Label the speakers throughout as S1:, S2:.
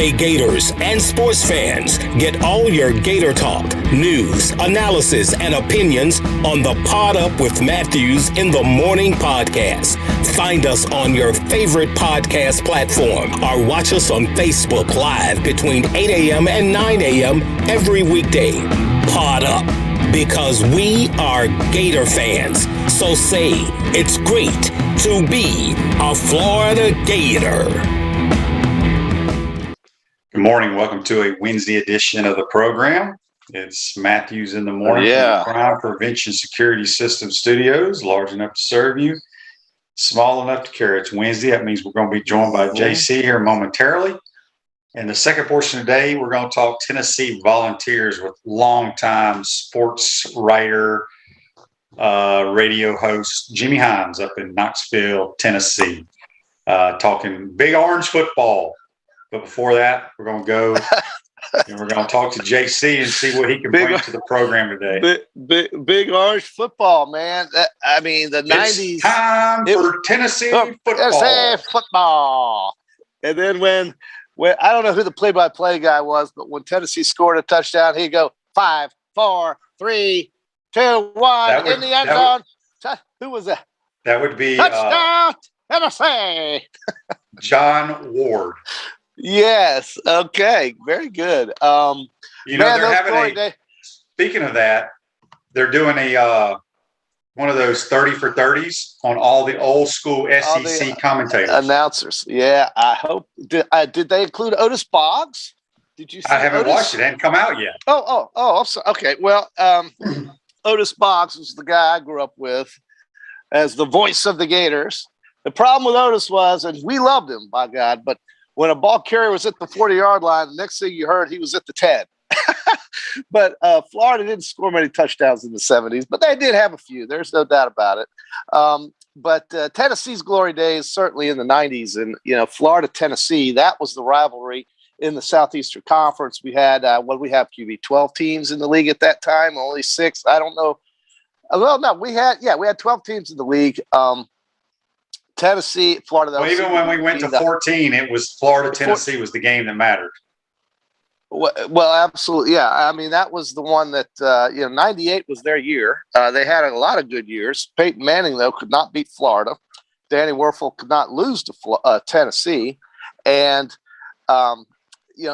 S1: Hey Gators and sports fans, get all your Gator talk, news, analysis, and opinions on the Pod Up with Matthews in the Morning podcast. Find us on your favorite podcast platform or watch us on Facebook Live between 8 a.m. and 9 a.m. every weekday. Pod Up, because we are Gator fans. So say it's great to be a Florida Gator.
S2: Good morning. Welcome to a Wednesday edition of the program. It's Matthews in the morning from the Crime Prevention Security System Studios, large enough to serve you, small enough to carry. It's Wednesday. That means we're going to be joined by JC here momentarily. In the second portion of the day, we're going to talk Tennessee Volunteers with longtime sports writer, radio host Jimmy Hyams up in Knoxville, Tennessee, talking Big Orange football. But before that, we're going to go and we're going to talk to JC and see what he can bring to the program today.
S3: Big Orange football, man. The 90s.
S2: Time for Tennessee football.
S3: Tennessee football. And then when I don't know who the play-by-play guy was, but when Tennessee scored a touchdown, he'd go 5, 4, 3, 2, 1 in the end zone. Who was that?
S2: That would be
S3: touchdown Tennessee.
S2: John Ward.
S3: Yes. Okay. Very good.
S2: They're having speaking of that, they're doing one of those 30 for 30s on all the old school SEC commentators.
S3: Announcers. Yeah. I hope. Did they include Otis Boggs? Did you see
S2: I haven't
S3: Otis?
S2: watched it. It hadn't come out yet.
S3: Oh, I'm sorry. Okay. Well, Otis Boggs was the guy I grew up with as the voice of the Gators. The problem with Otis was, and we loved him, by God, but when a ball carrier was at the 40-yard line, the next thing you heard, he was at the 10. But Florida didn't score many touchdowns in the 70s, but they did have a few. There's no doubt about it. But Tennessee's glory days, certainly in the 90s, and, Florida-Tennessee, that was the rivalry in the Southeastern Conference. We had, what did we have, QB, 12 teams in the league at that time, only 6. I don't know. Well, no, we had 12 teams in the league. Tennessee, Florida.
S2: Well, even when we went to 14, it was Florida-Tennessee was the game that mattered.
S3: Well, absolutely. Yeah. I mean, that was the one that, 98 was their year. They had a lot of good years. Peyton Manning, though, could not beat Florida. Danny Werfel could not lose to Tennessee. And,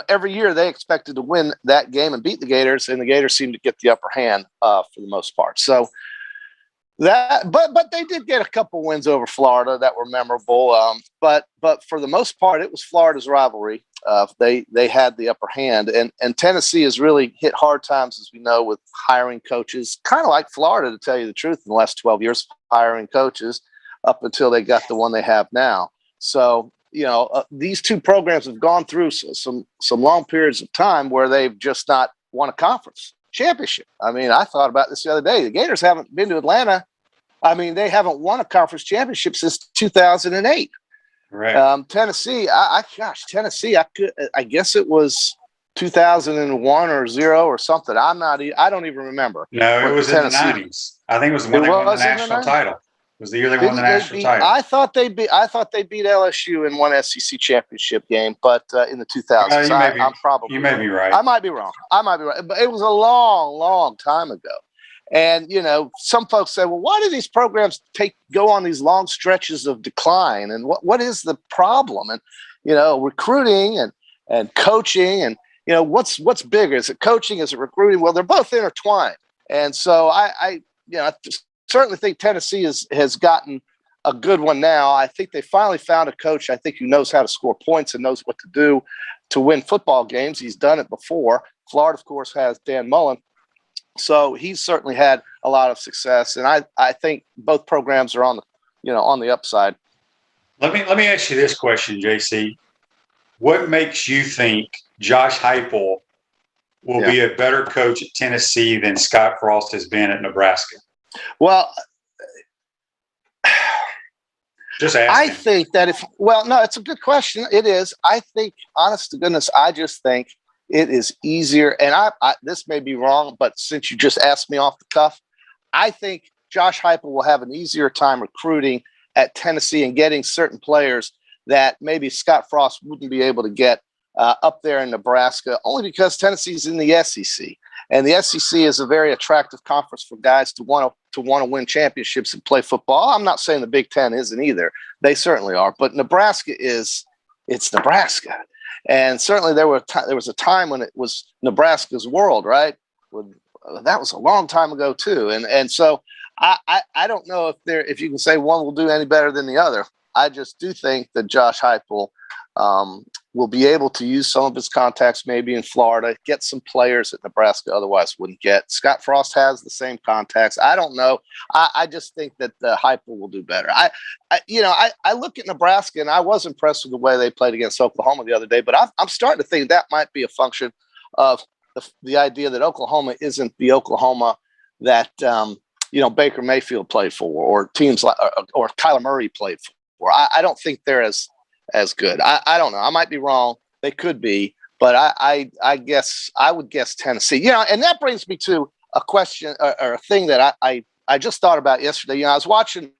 S3: every year they expected to win that game and beat the Gators, and the Gators seemed to get the upper hand for the most part. So, but they did get a couple wins over Florida that were memorable. But for the most part, it was Florida's rivalry. They had the upper hand, and Tennessee has really hit hard times, as we know, with hiring coaches, kind of like Florida, to tell you the truth, in the last 12 years, hiring coaches up until they got the one they have now. So, these two programs have gone through some long periods of time where they've just not won a conference championship. I mean, I thought about this the other day. The Gators haven't been to Atlanta. I mean, they haven't won a conference championship since 2008.
S2: Right.
S3: Tennessee, Tennessee. I guess it was 2001 or 0 or something. I don't even remember.
S2: No, it was in the 90s. I think it was when they won the national title. It was the year they won the national title.
S3: I thought they beat LSU in one SEC championship game, but in the 2000s.
S2: You may be right.
S3: I might be wrong. But it was a long, long time ago. And, some folks say, well, why do these programs go on these long stretches of decline? And what is the problem? And, recruiting and coaching and, what's bigger? Is it coaching? Is it recruiting? Well, they're both intertwined. And so I certainly think Tennessee has gotten a good one now. I think they finally found a coach, I think, who knows how to score points and knows what to do to win football games. He's done it before. Florida, of course, has Dan Mullen. So he's certainly had a lot of success. And I think both programs are on the upside.
S2: Let me ask you this question, JC. What makes you think Josh Heupel will be a better coach at Tennessee than Scott Frost has been at Nebraska?
S3: Well,
S2: just asking.
S3: I think that it's a good question. It is. I think, honest to goodness, I just think it is easier. And I this may be wrong, but since you just asked me off the cuff, I think Josh Heupel will have an easier time recruiting at Tennessee and getting certain players that maybe Scott Frost wouldn't be able to get up there in Nebraska, only because Tennessee's in the SEC. And the SEC is a very attractive conference for guys to want to win championships and play football. I'm not saying the Big Ten isn't either. They certainly are. But Nebraska it's Nebraska. And certainly there was a time when it was Nebraska's world, right? That was a long time ago too. And so I don't know if you can say one will do any better than the other. I just do think that Josh Heupel will be able to use some of his contacts maybe in Florida, get some players that Nebraska otherwise wouldn't get. Scott Frost has the same contacts. I don't know. I just think that Heupel will do better. I look at Nebraska, and I was impressed with the way they played against Oklahoma the other day, but I'm starting to think that might be a function of the idea that Oklahoma isn't the Oklahoma that Baker Mayfield played for, or teams like or Kyler Murray played for. I don't think they're as good. I don't know. I might be wrong. They could be, but I guess I would guess Tennessee. And that brings me to a question or a thing that I just thought about yesterday. I was watching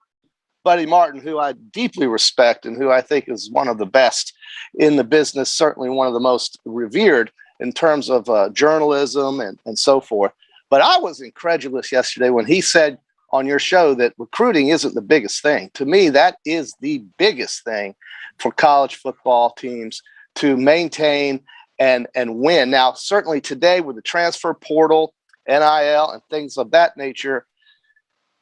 S3: Buddy Martin, who I deeply respect and who I think is one of the best in the business, certainly one of the most revered in terms of journalism and so forth. But I was incredulous yesterday when he said on your show that recruiting isn't the biggest thing. To me, that is the biggest thing for college football teams to maintain and win. Now, certainly today with the transfer portal, NIL, and things of that nature,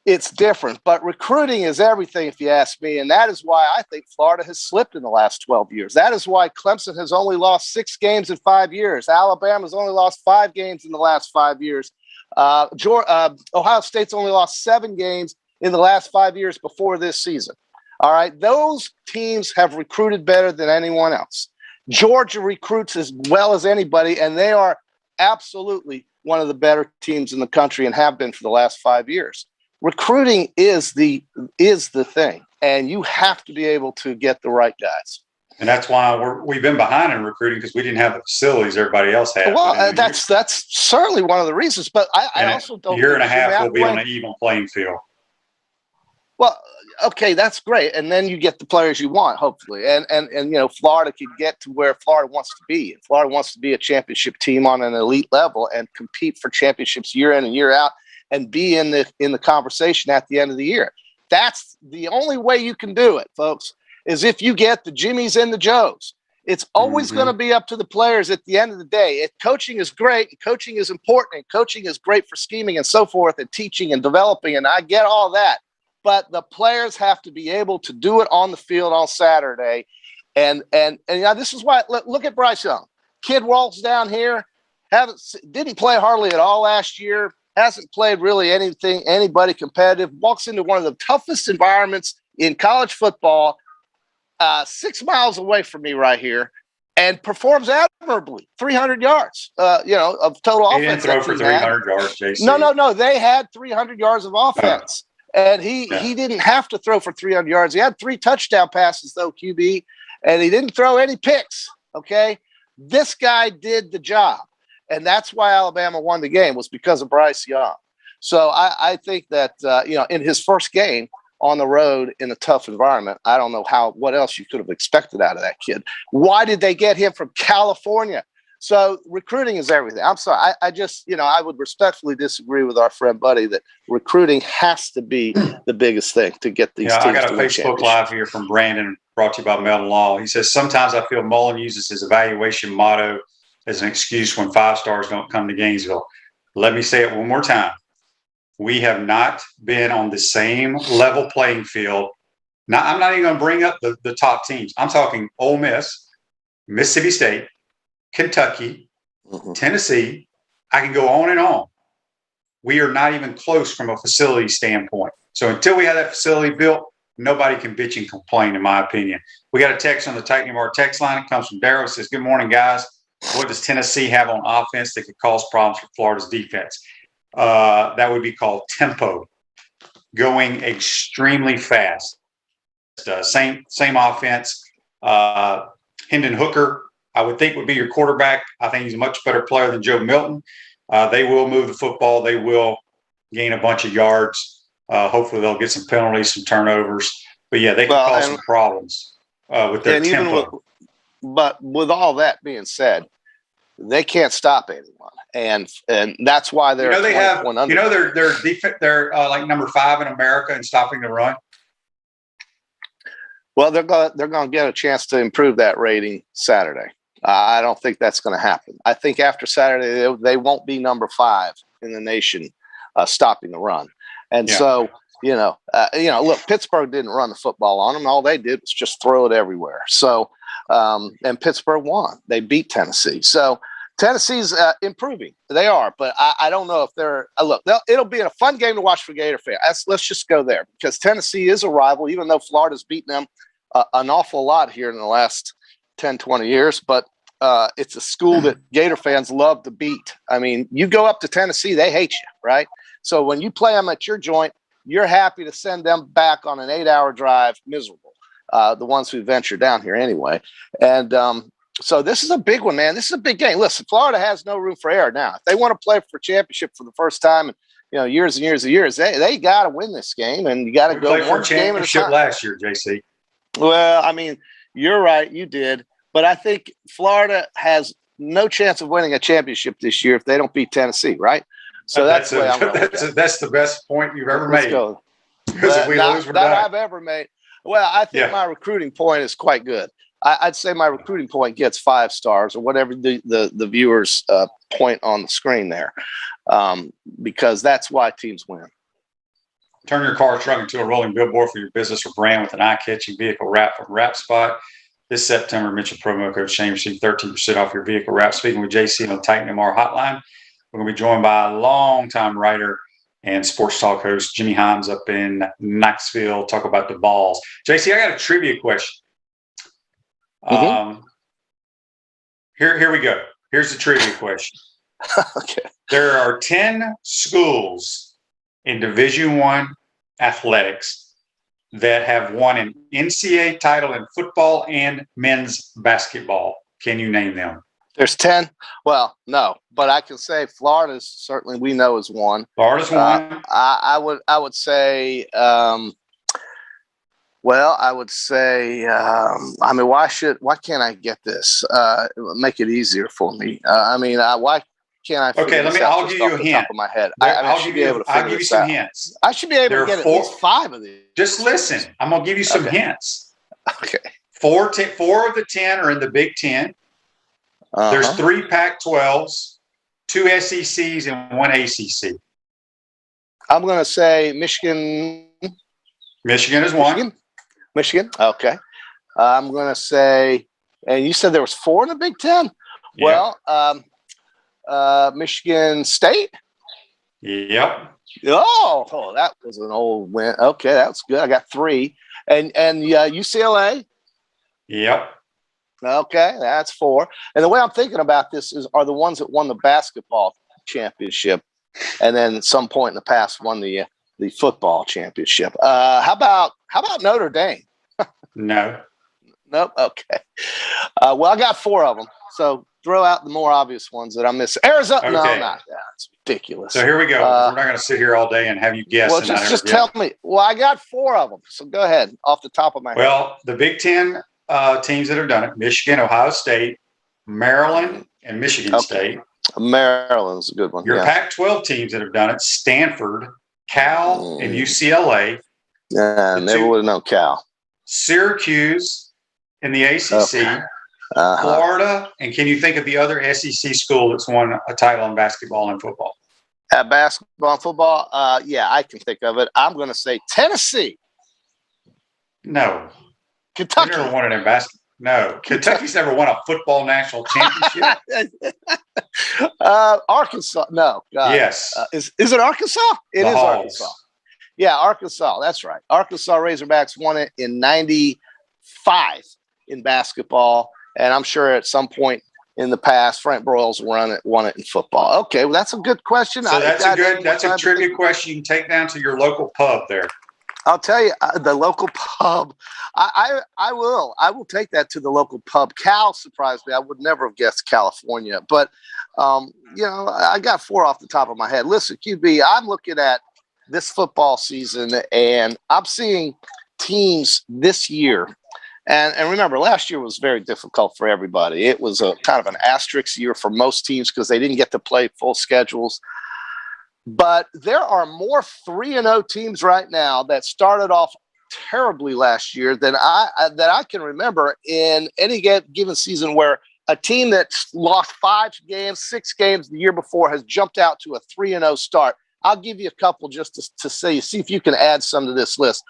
S3: it's different. But recruiting is everything, if you ask me, and that is why I think Florida has slipped in the last 12 years. That is why Clemson has only lost 6 games in 5 years. Alabama's only lost 5 games in the last 5 years. Ohio State's only lost 7 games in the last 5 years before this season. All right. Those teams have recruited better than anyone else. Georgia recruits as well as anybody, and they are absolutely one of the better teams in the country and have been for the last 5 years. Recruiting is the thing, and you have to be able to get the right guys.
S2: And that's why we've been behind in recruiting, because we didn't have the facilities everybody else had.
S3: Well, that's certainly one of the reasons. But I also don't.
S2: A year and a half will be on an even playing field.
S3: Well, okay, that's great, and then you get the players you want, hopefully, and Florida can get to where Florida wants to be. And Florida wants to be a championship team on an elite level and compete for championships year in and year out, and be in the conversation at the end of the year. That's the only way you can do it, folks, is if you get the Jimmys and the Joes. It's always going to be up to the players at the end of the day. Coaching is great, and coaching is important, and coaching is great for scheming and so forth, and teaching and developing, and I get all that. But the players have to be able to do it on the field on Saturday. And this is why, look at Bryce Young. Kid rolls down here, didn't play hardly at all last year, hasn't played really anybody competitive, walks into one of the toughest environments in college football, 6 miles away from me right here, and performs admirably. 300 yards, of total offense.
S2: He didn't throw for 300 yards, JC.
S3: No. They had 300 yards of offense. And he didn't have to throw for 300 yards. He had 3 touchdown passes, though, QB, and he didn't throw any picks, okay? This guy did the job, and that's why Alabama won the game, was because of Bryce Young. So I think that, in his first game on the road in a tough environment, I don't know what else you could have expected out of that kid. Why did they get him from California? So recruiting is everything. I'm sorry. I just, I would respectfully disagree with our friend Buddy that recruiting has to be the biggest thing to get these teams to win championships.
S2: I got a Facebook Live here from Brandon, brought to you by Melton Law. He says, sometimes I feel Mullen uses his evaluation motto as an excuse when 5 stars don't come to Gainesville. Let me say it one more time. We have not been on the same level playing field. Now, I'm not even going to bring up the top teams. I'm talking Ole Miss, Mississippi State, Kentucky, Tennessee. I can go on and on. We are not even close from a facility standpoint. So until we have that facility built, nobody can bitch and complain, in my opinion. We got a text on the Tightening of our text line. It comes from Darryl. It says, good morning, guys. What does Tennessee have on offense that could cause problems for Florida's defense? That would be called tempo, going extremely fast. Same offense. Hendon Hooker, I would think, would be your quarterback. I think he's a much better player than Joe Milton. They will move the football. They will gain a bunch of yards. Hopefully they'll get some penalties, some turnovers. But, yeah, they can cause some problems with their tempo.
S3: But with all that being said, they can't stop anyone, and that's why they're
S2: they're like number 5 in America in stopping the run.
S3: Well, they're going to get a chance to improve that rating Saturday. I don't think that's going to happen. I think after Saturday they won't be number 5 in the nation stopping the run, and so look, Pittsburgh didn't run the football on them. All they did was just throw it everywhere. So, and Pittsburgh won. They beat Tennessee. So Tennessee's improving. They are, but I don't know if they're look. It'll be a fun game to watch for Gator fans. Let's just go there because Tennessee is a rival, even though Florida's beaten them an awful lot here in the last 10, 20 years. But it's a school that Gator fans love to beat. I mean, you go up to Tennessee, they hate you, right? So when you play them at your joint, you're happy to send them back on an 8-hour drive, miserable. The ones who venture down here anyway. And so this is a big one, man. This is a big game. Listen, Florida has no room for error now. If they want to play for championship for the first time in years and years and years, they got to win this game, and you got to go one game at a time.
S2: Last year, JC.
S3: Well, I mean, you're right. You did. But I think Florida has no chance of winning a championship this year if they don't beat Tennessee, right? So that's the way I'm going.
S2: That's the best point you've ever made.
S3: Because if we lose, we're done. That I've ever made. Well, I think my recruiting point is quite good. I'd say my recruiting point gets 5 stars or whatever the viewers point on the screen there, because that's why teams win.
S2: Turn your car truck into a rolling billboard for your business or brand with an eye-catching vehicle wrap from Wrap Spot. This September, mention promo code SHAME, receive 13% off your vehicle wrap. Speaking with JC on the Titan MR hotline, we're going to be joined by a longtime writer and Sports Talk host, Jimmy Hyams, up in Knoxville, talk about the balls. JC, I got a trivia question. Here we go. Here's the trivia question.
S3: Okay.
S2: There are 10 schools in Division I athletics that have won an NCAA title in football and men's basketball. Can you name them?
S3: There's 10. Well, no, but I can say Florida's certainly we know is one.
S2: Florida's one.
S3: I would say. Well, I would say. I mean, why can't I get this? Make it easier for me. Why can't I?
S2: Okay, I'll give you a hint.
S3: Top of my head, I should be able to figure
S2: I'll give you some hints.
S3: I should be able to get at least 5 of these.
S2: Just listen. I'm gonna give you some hints.
S3: Okay.
S2: 4 of the 10 are in the Big Ten. There's 3 Pac-12s, 2 SECs, and 1 ACC.
S3: I'm going to say Michigan.
S2: Michigan is one.
S3: Michigan. Okay. I'm going to say, and you said there was 4 in the Big Ten. Yeah. Well, Michigan State.
S2: Yep.
S3: Oh, that was an old win. Okay, that's good. I got 3, and UCLA.
S2: Yep.
S3: Okay, that's 4. And the way I'm thinking about this are the ones that won the basketball championship, and then at some point in the past won the football championship. How about Notre Dame?
S2: No.
S3: Nope. Okay. Well, I got 4 of them. So throw out the more obvious ones that I'm missing. Arizona. Okay. No, not that. It's ridiculous.
S2: So here we go. We're not going to sit here all day and have you guess.
S3: Well, just tell me. Well, I got 4 of them. So go ahead off the top of my head.
S2: Well, the Big Ten teams that have done it: Michigan, Ohio State, Maryland, and Michigan State.
S3: Maryland's a good one.
S2: Your Pac-12 teams that have done it: Stanford, Cal, and UCLA.
S3: Yeah, never would have known Cal.
S2: Syracuse in the ACC, Florida, and can you think of the other SEC school that's won a title in basketball and football?
S3: Basketball and football, yeah, I can think of it. I'm going to say Tennessee.
S2: No.
S3: Kentucky.
S2: They never won it in basketball. No. Kentucky's never won a football national championship.
S3: Arkansas. No.
S2: Yes.
S3: Is it Arkansas? It is
S2: Hogs.
S3: Arkansas. Yeah, Arkansas. That's right. Arkansas Razorbacks won it in 95 in basketball. And I'm sure at some point in the past, Frank Broyles won it in football. Okay, well, that's a good question.
S2: So that's a trivia question you can take down to your local pub there.
S3: I'll tell you, the local pub. I will take that to the local pub. Cal surprised me. I would never have guessed California, but I got 4 off the top of my head. Listen, QB, I'm looking at this football season, and I'm seeing teams this year And remember, last year was very difficult for everybody. It was a kind of an asterisk year for most teams because they didn't get to play full schedules. But there are more 3-0 teams right now that started off terribly last year than I can remember in any given season, where a team that's lost 5 games, 6 games the year before has jumped out to a 3-0 start. I'll give you a couple just to see if you can add some to this list.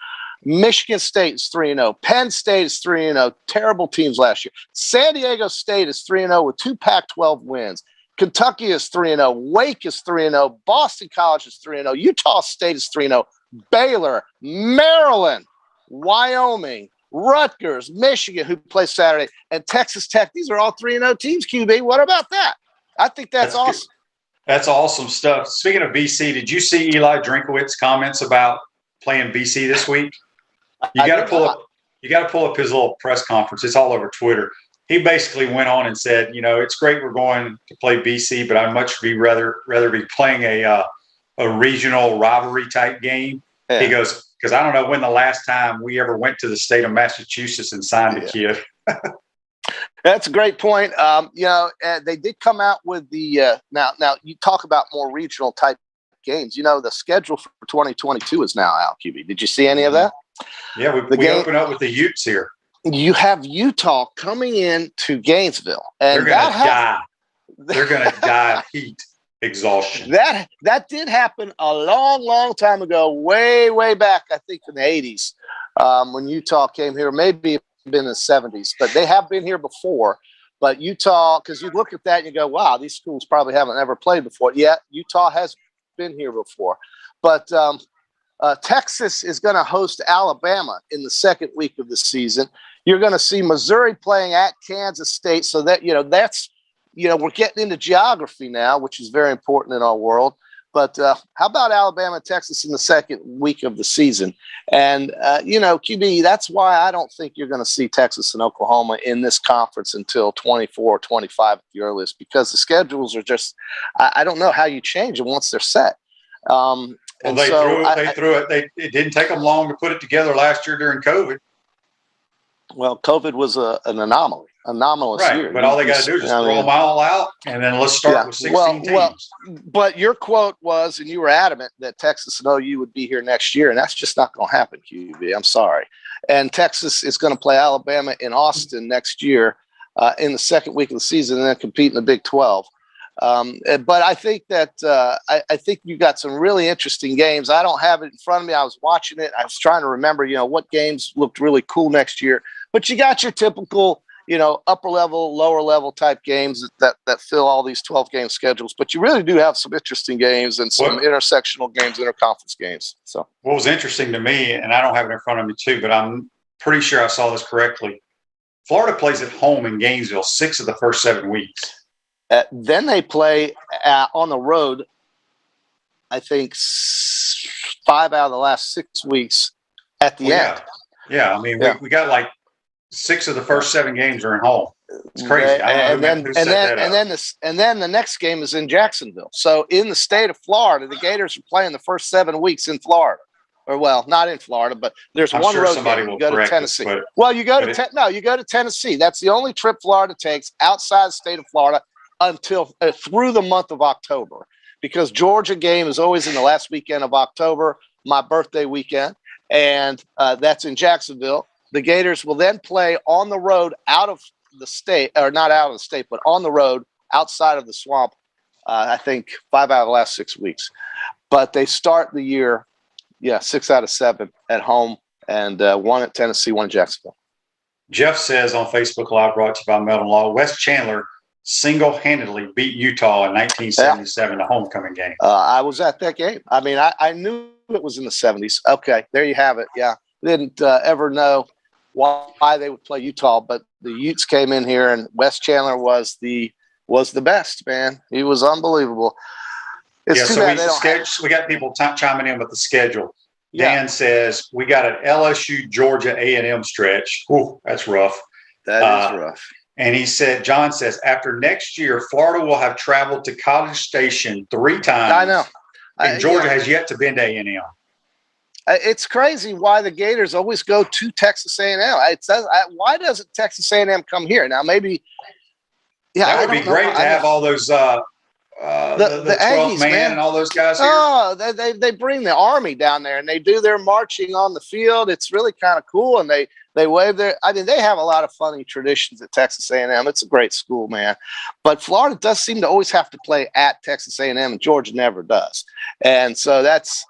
S3: Michigan State is 3-0. Penn State is 3-0. Terrible teams last year. San Diego State is 3-0 with 2 Pac-12 wins. Kentucky is 3-0. Wake is 3-0. Boston College is 3-0. Utah State is 3-0. Baylor, Maryland, Wyoming, Rutgers, Michigan, who plays Saturday, and Texas Tech. These are all 3-0 teams, QB. What about that? I think that's awesome.
S2: Good. That's awesome stuff. Speaking of BC, did you see Eli Drinkowitz's comments about playing BC this week? You got to pull up his little press conference. It's all over Twitter. He basically went on and said, it's great we're going to play BC, but I'd much rather be playing a regional rivalry type game. Yeah. He goes, because I don't know when the last time we ever went to the state of Massachusetts and signed a kid.
S3: That's a great point. They did come out with the now you talk about more regional type games. The schedule for 2022 is now out, QB. Did you see any of that?
S2: Yeah, we open up with the Utes here.
S3: You have Utah coming in to Gainesville, and
S2: they're going to die. They're going to die of heat exhaustion.
S3: That did happen a long time ago, way back, I think in the 80s, when Utah came here. Maybe been in the 70s, but they have been here before. But Utah, because you look at that and you go, wow, these schools probably haven't ever played before. Yeah, Utah has been here before. But Texas is going to host Alabama in the second week of the season. You're going to see Missouri playing at Kansas State. So that, that's, we're getting into geography now, which is very important in our world. But how about Alabama and Texas in the second week of the season? And, QB, that's why I don't think you're going to see Texas and Oklahoma in this conference until 24 or 25 at the earliest, because the schedules are just – I don't know how you change them once they're set.
S2: It didn't take them long to put it together last year during COVID.
S3: Well, COVID was an anomalous year.
S2: But all they got to do is just throw them all out, and then let's start with 16 teams.
S3: But your quote was, and you were adamant, that Texas and OU would be here next year, and that's just not going to happen, QB. I'm sorry. And Texas is going to play Alabama in Austin next year in the second week of the season, and then compete in the Big 12. But I think that I think you got some really interesting games. I don't have it in front of me. I was watching it. I was trying to remember, what games looked really cool next year. But you got your typical, upper level, lower level type games that fill all these 12-game schedules. But you really do have some interesting games and some intersectional games, interconference games. So
S2: what was interesting to me, and I don't have it in front of me too, but I'm pretty sure I saw this correctly. Florida plays at home in Gainesville 6 of the first 7 weeks.
S3: Then they play on the road, I think 5 out of the last 6 weeks at the end.
S2: Yeah, I mean, we got like 6 of the first 7 games are at home. It's crazy.
S3: And then the next game is in Jacksonville. So in the state of Florida, the Gators are playing the first 7 weeks in Florida. Or, well, not in Florida, but there's one road game. You go to Tennessee. You go to Tennessee. That's the only trip Florida takes outside the state of Florida until through the month of October, because Georgia game is always in the last weekend of October, my birthday weekend, and that's in Jacksonville. The Gators will then play on the road out of the state, or not out of the state, but on the road outside of the swamp, I think 5 out of the last 6 weeks. But they start the year, 6 out of 7 at home, and 1 at Tennessee, 1 at Jacksonville.
S2: Jeff says on Facebook Live, brought to you by Melton Law, Wes Chandler single-handedly beat Utah in 1977, the homecoming game.
S3: I was at that game. I mean, I knew it was in the 70s. Okay, there you have it. Yeah, didn't ever know why they would play Utah, but the Utes came in here, and Wes Chandler was the best, man. He was unbelievable. It's too bad
S2: we got people chiming in with the schedule. Dan says we got an LSU, Georgia, A&M stretch. Ooh, that's rough.
S3: That is rough.
S2: And he said, John says, after next year, Florida will have traveled to College Station 3 times.
S3: I know.
S2: And Georgia has yet to been to A&M.
S3: It's crazy why the Gators always go to Texas A&M. Why doesn't Texas A&M come here? Now, maybe,
S2: that would be great to have all those the 12th
S3: Aggies,
S2: man and all those guys here.
S3: Oh, they bring the Army down there and they do their marching on the field. It's really kind of cool, and they wave their. I mean, they have a lot of funny traditions at Texas A&M. It's a great school, man. But Florida does seem to always have to play at Texas A&M, and Georgia never does. And so that's,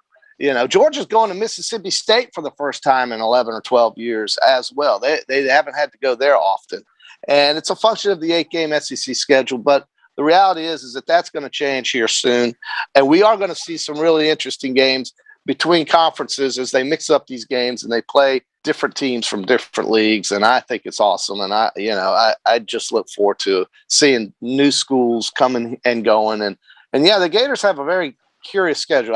S3: Georgia's going to Mississippi State for the first time in 11 or 12 years as well. They haven't had to go there often, and it's a function of the 8-game SEC schedule, but the reality is that's going to change here soon. And we are going to see some really interesting games between conferences as they mix up these games and they play different teams from different leagues. And I think it's awesome. And I just look forward to seeing new schools coming and going. And yeah, the Gators have a very curious schedule.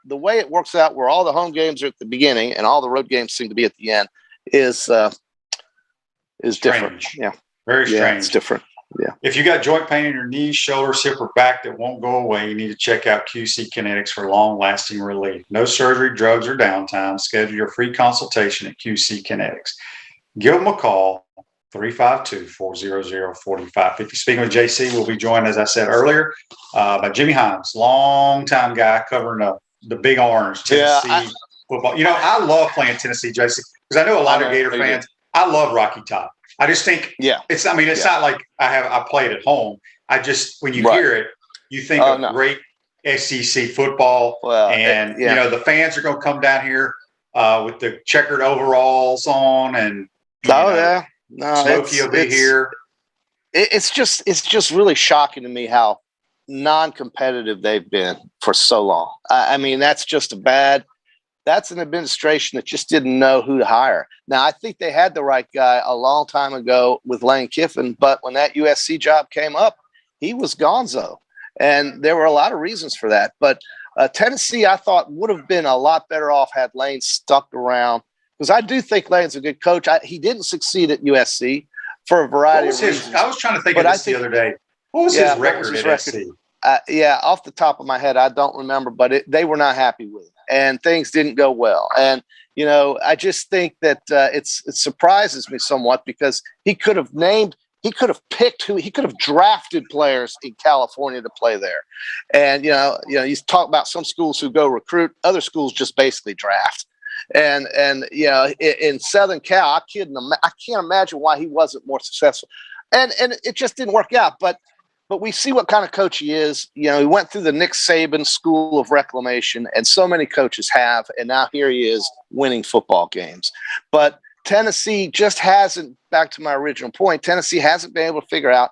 S3: The way it works out, where all the home games are at the beginning and all the road games seem to be at the end, is different. Yeah.
S2: Very strange.
S3: Yeah, it's different. Yeah.
S2: If you got joint pain in your knees, shoulders, hip, or back that won't go away, you need to check out QC Kinetics for long-lasting relief. No surgery, drugs, or downtime. Schedule your free consultation at QC Kinetics. Give them a call, 352-400-4550. Speaking with JC, we'll be joined, as I said earlier, by Jimmy Hyams, long-time guy covering the Big Orange, Tennessee football. I love playing Tennessee, JC, because I know a lot of Gator fans. I love Rocky Top. I just think it's not like I played at home. I just, when you hear it, you think of great SEC football.
S3: Well,
S2: and, the fans are going to come down here with the checkered overalls on, and Smokey will be here.
S3: It's just really shocking to me how non-competitive they've been for so long. I mean, that's an administration that just didn't know who to hire. Now, I think they had the right guy a long time ago with Lane Kiffin, but when that USC job came up, he was gonzo. And there were a lot of reasons for that. But Tennessee, I thought, would have been a lot better off had Lane stuck around, because I do think Lane's a good coach. He didn't succeed at USC for a variety of reasons.
S2: I was trying to think of this the other day. What was his record at SC?
S3: Off the top of my head, I don't remember, but they were not happy with it. And things didn't go well. And, I just think that it surprises me somewhat, because he could have drafted players in California to play there. And, you talk about some schools who go recruit, other schools just basically draft. And in Southern Cal, I can't imagine why he wasn't more successful. And it just didn't work out. But we see what kind of coach he is. He went through the Nick Saban School of Reclamation, and so many coaches have, and now here he is winning football games. But Tennessee just hasn't, back to my original point, Tennessee hasn't been able to figure out,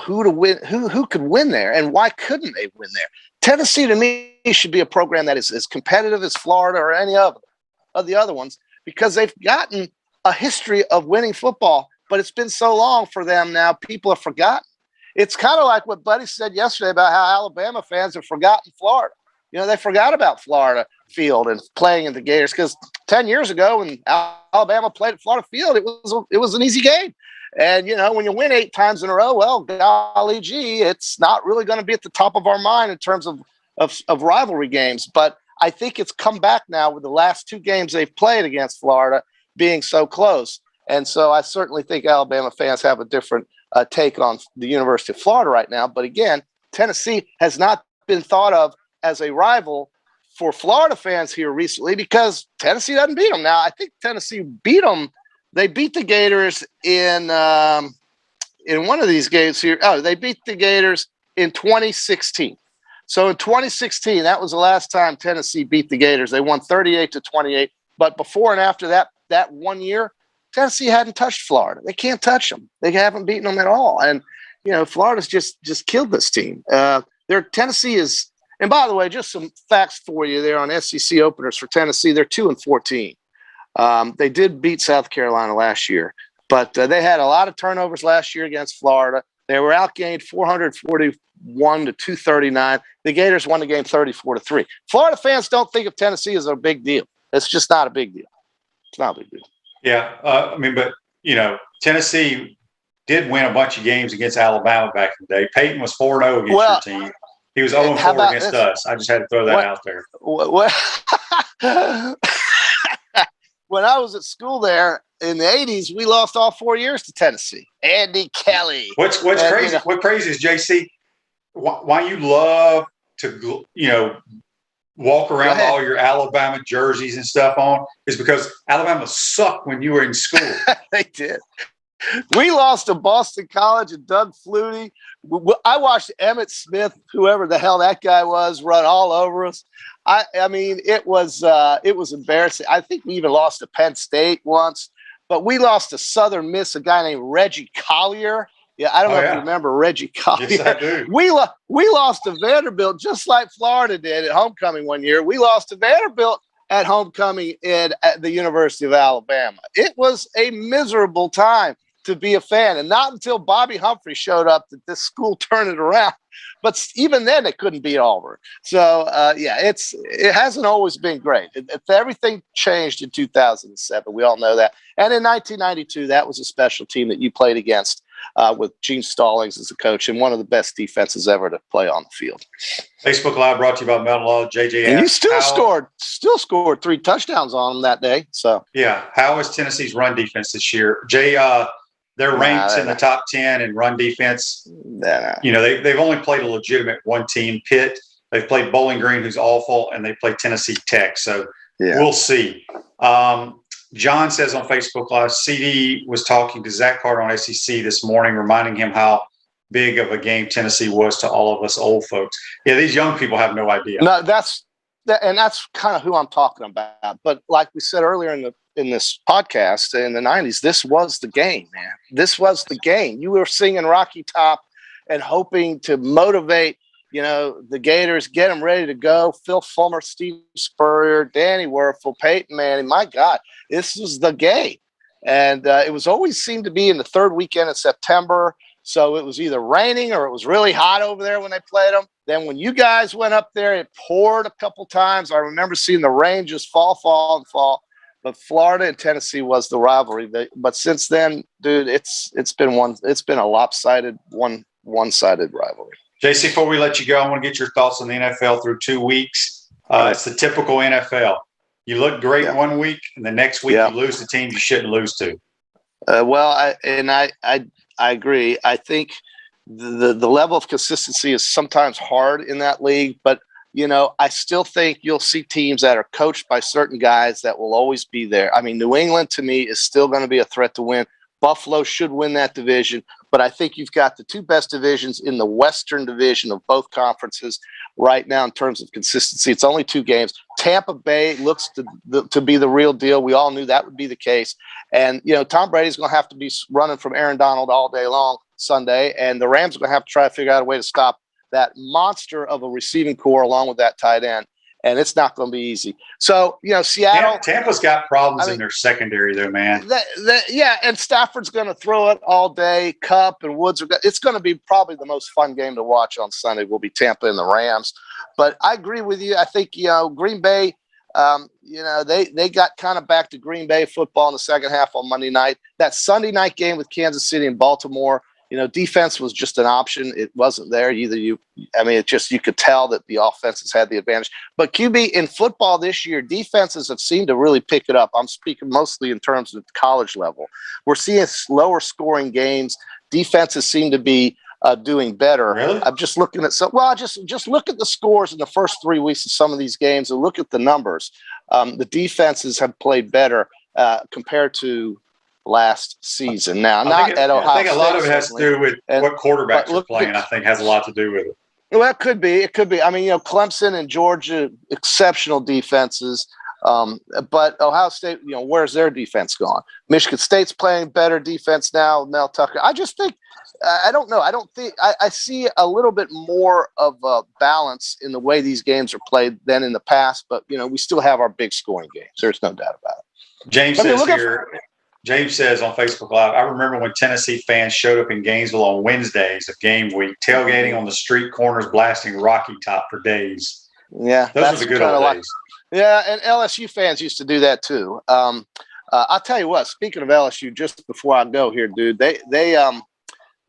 S3: who to win, who could win there, and why couldn't they win there? Tennessee, to me, should be a program that is as competitive as Florida or any of the other ones, because they've gotten a history of winning football, but it's been so long for them now, people have forgotten. It's kind of like what Buddy said yesterday about how Alabama fans have forgotten Florida. They forgot about Florida Field and playing in the Gators, because 10 years ago when Alabama played at Florida Field, it was an easy game. And, when you win 8 times in a row, well, golly gee, it's not really going to be at the top of our mind in terms of rivalry games. But I think it's come back now with the last 2 games they've played against Florida being so close. And so I certainly think Alabama fans have a different take on the University of Florida right now. But again, Tennessee has not been thought of as a rival for Florida fans here recently, because Tennessee doesn't beat them. Now, I think Tennessee beat them. They beat the Gators in one of these games here. Oh, they beat the Gators in 2016. So in 2016, that was the last time Tennessee beat the Gators. They won 38-28. But before and after that 1 year, Tennessee hadn't touched Florida. They can't touch them. They haven't beaten them at all. And, Florida's just killed this team. Tennessee is, and by the way, just some facts for you there on SEC openers for Tennessee. They're 2-14. They did beat South Carolina last year, but they had a lot of turnovers last year against Florida. They were outgained 441-239. The Gators won the game 34-3. Florida fans don't think of Tennessee as a big deal. It's just not a big deal. It's not a big deal.
S2: Yeah, but Tennessee did win a bunch of games against Alabama back in the day. Peyton was 4-0 against your team. He was 0-4 against us. I just had to throw that out there.
S3: Well, when I was at school there in the 80s, we lost all 4 years to Tennessee. Andy Kelly.
S2: What's crazy? What crazy is, JC, why you love to, walk around with all your Alabama jerseys and stuff on is because Alabama sucked when you were in school.
S3: They did. We lost to Boston College and Doug Flutie. I watched Emmitt Smith, whoever the hell that guy was, run all over us. I mean, it was embarrassing. I think we even lost to Penn State once, but we lost to Southern Miss, a guy named Reggie Collier. Yeah, I don't know if you remember Reggie Collier.
S2: Yes, I do.
S3: We lost to Vanderbilt just like Florida did at homecoming one year. We lost to Vanderbilt at homecoming at the University of Alabama. It was a miserable time to be a fan, and not until Bobby Humphrey showed up did this school turn it around. But even then, it couldn't beat Auburn. So it hasn't always been great. Everything changed in 2007. We all know that. And in 1992, that was a special team that you played against with Gene Stallings as a coach, and one of the best defenses ever to play on the field.
S2: Facebook Live brought to you by Metal Law. JJ,
S3: and you still scored 3 touchdowns on them that day. So
S2: how is Tennessee's run defense this year? Jay, they're ranked in the top 10 in run defense. They've only played a legitimate one team, Pitt. They've played Bowling Green, who's awful, and they played Tennessee Tech. So we'll see. John says on Facebook Live, CD was talking to Zach Carter on SEC this morning, reminding him how big of a game Tennessee was to all of us old folks. Yeah, these young people have no idea.
S3: No, that's kind of who I'm talking about. But like we said earlier in this podcast in the 90s, this was the game, man. This was the game. You were singing Rocky Top and hoping to motivate, the Gators, get them ready to go. Phil Fulmer, Steve Spurrier, Danny Werfel, Peyton Manning. My God, this was the game. And it was always seemed to be in the third weekend of September. So it was either raining or it was really hot over there when they played them. Then when you guys went up there, it poured a couple times. I remember seeing the rain just fall. But Florida and Tennessee was the rivalry. But since then, dude, it's been a lopsided one-sided rivalry.
S2: JC, before we let you go, I want to get your thoughts on the NFL through 2 weeks. It's the typical NFL. You look great 1 week, and the next week you lose to teams you shouldn't lose to.
S3: I agree. I think the level of consistency is sometimes hard in that league, but I still think you'll see teams that are coached by certain guys that will always be there. I mean, New England to me is still going to be a threat to win. Buffalo should win that division, but I think you've got the 2 best divisions in the Western Division of both conferences right now in terms of consistency. It's only 2 games. Tampa Bay looks to be the real deal. We all knew that would be the case. And, Tom Brady's going to have to be running from Aaron Donald all day long Sunday, and the Rams are going to have to try to figure out a way to stop that monster of a receiving core along with that tight end. And it's not going to be easy. So, Seattle.
S2: Tampa's got problems in their secondary, though, man.
S3: And Stafford's going to throw it all day. Kupp and Woods it's going to be probably the most fun game to watch on Sunday will be Tampa and the Rams. But I agree with you. I think, Green Bay, they got kind of back to Green Bay football in the second half on Monday night. That Sunday night game with Kansas City and Baltimore, defense was just an option. It wasn't there. You could tell that the offenses had the advantage. But QB in football this year, defenses have seemed to really pick it up. I'm speaking mostly in terms of college level. We're seeing slower scoring games. Defenses seem to be doing better.
S2: Really?
S3: I'm just looking at just look at the scores in the first 3 weeks of some of these games and look at the numbers. The defenses have played better compared to last season. Now,
S2: I think a lot of it has to do with what quarterbacks are playing. I think has a lot to do with it.
S3: Well, it could be. I mean, Clemson and Georgia, exceptional defenses. But Ohio State, where's their defense gone? Michigan State's playing better defense now. Mel Tucker. I just think, I don't know. I see a little bit more of a balance in the way these games are played than in the past. But, we still have our big scoring games. There's no doubt about it.
S2: James says on Facebook Live, I remember when Tennessee fans showed up in Gainesville on Wednesdays of game week, tailgating on the street corners, blasting Rocky Top for days.
S3: Yeah.
S2: Those were the good old days.
S3: Yeah, and LSU fans used to do that too. I'll tell you what, speaking of LSU, just before I go here, dude, they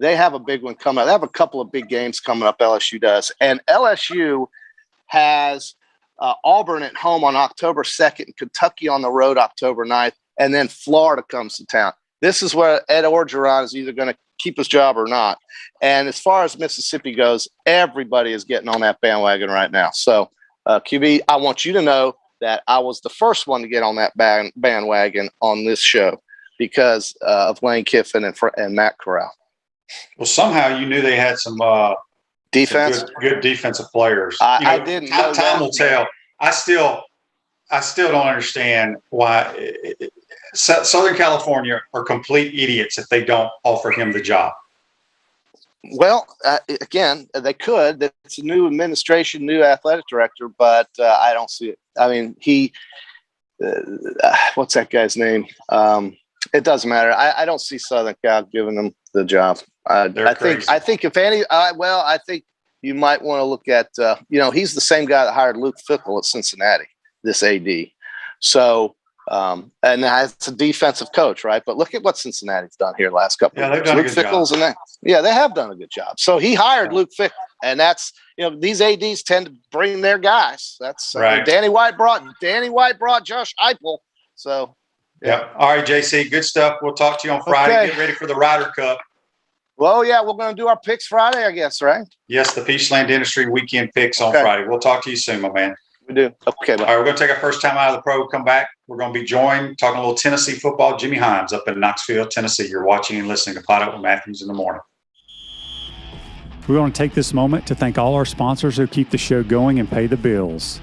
S3: have a big one coming up. They have a couple of big games coming up, LSU does. And LSU has Auburn at home on October 2nd, and Kentucky on the road October 9th, and then Florida comes to town. This is where Ed Orgeron is either going to keep his job or not. And as far as Mississippi goes, everybody is getting on that bandwagon right now. So, QB, I want you to know that I was the first one to get on that bandwagon on this show because of Lane Kiffin and Matt Corral.
S2: Well, somehow you knew they had some
S3: defense,
S2: some good defensive players.
S3: I didn't know
S2: time will tell. I still don't understand why Southern California are complete idiots if they don't offer him the job.
S3: Well, again, they could. It's a new administration, new athletic director, but I don't see it. I mean, what's that guy's name? It doesn't matter. I don't see Southern Cal giving them the job. I think if any, I think you might want to look at, he's the same guy that hired Luke Fickell at Cincinnati, this AD. So, and that's a defensive coach, right? But look at what Cincinnati's done here the last couple of years.
S2: Done
S3: Luke
S2: a good
S3: Fickell's
S2: job.
S3: They have done a good job. So he hired Luke Fickell, and that's, these ADs tend to bring their guys. That's
S2: right.
S3: Danny White brought Josh Heupel. So,
S2: yeah. All right, JC, good stuff. We'll talk to you on Friday. Okay. Get ready for the Ryder Cup.
S3: Well, yeah, we're going to do our picks Friday, I guess, right?
S2: Yes, the Peachland Industry weekend picks on Friday. We'll talk to you soon, my man.
S3: We do. Okay.
S2: All right, we're going to take our first time out of the pro. Come back. We're going to be joined talking a little Tennessee football. Jimmy Hyams up in Knoxville, Tennessee. You're watching and listening to Pot Up with Matthews in the Morning.
S4: We want to take this moment to thank all our sponsors who keep the show going and pay the bills.